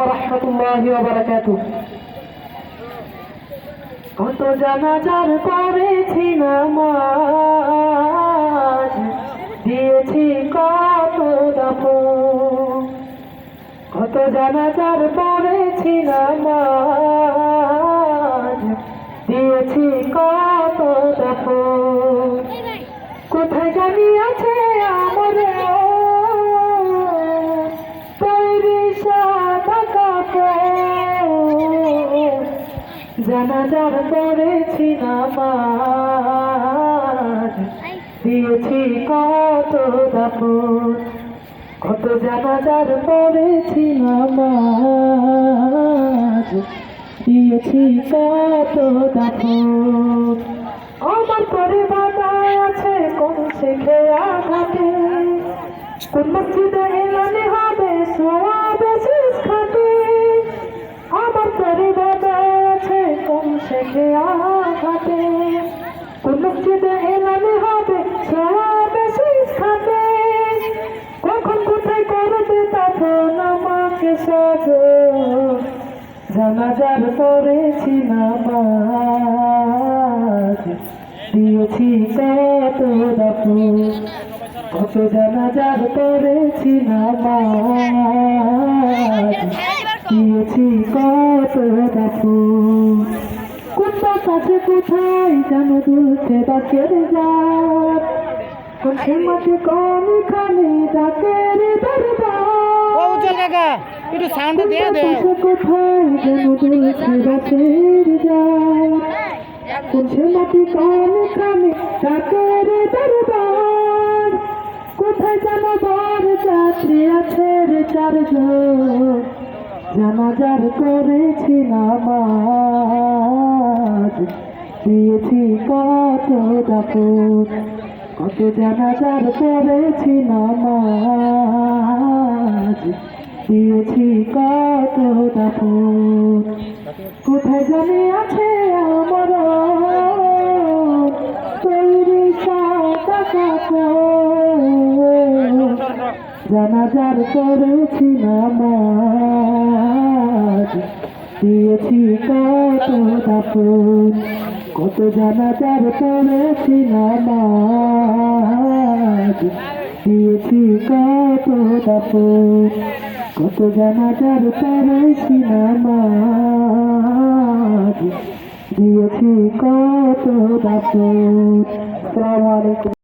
ওয়া রাহমাতুল্লাহি ওয়া বারাকাতুহু। কত জানাজার পড়েছি নামাজ, দিয়েছি কত দাফন। কত জানাজার পড়েছি নামাজ, দিয়েছি কত দাফন। কোথায় জানি আছে আমার তৈরি সাদা কাপড়, জানাজার পড়েছি নামাজ, দিয়েছি কত দাফন। কত জানাজার পড়েছি নামাজ, দিয়েছি কত দাফন। আমার পরে বাধা আছে কোন শেখে আঘাতে, কোন মসজিদে এলানে হবে সওয়াবে শেষ খাতে। আমার পরে বাধা আছে কোন শেখে আঘাতে, কোন মসজিদে এলানে হবে সওয়াবে শেষ খাতে। কখন কোথায় করবে তখন আমাকে সাজো, জানাজার পড়েছি নামাজ, দিয়েছি কত দাফন। কত জানাজার পড়েছি নামাজ, দিয়েছি কত দাফন। কোনটা কাছে কোথায় যেন দুলছে ডাকের জাত, কোন মাঠে কোন খালি ডাকের দরবার। একটু সাউন্ড দিয়ে দে। কোথায় যেন দুলছে ডাকের জাত, কোন মাঠে কোন খালি ডাকের দরবার। কোথায় যেন বার যাত্রী আছে রে চারজন, জানাজার করেছি নামাজ, দিয়েছি কত দাফন। কত জানাজার করেছি নামাজ, দিয়েছি কত দাফন। কোথায় জানি আছে আমার তৈরি সাদা কাপড়, জানাজার করেছি নামাজ, দিয়েছি কত দাফন। কত জানাজার করেছি নামাজ, দিয়েছি কত দাফন। কত জানাজার করেছি নামাজ, দিয়েছি কত দাফন। আসসালামু আলাইকুম।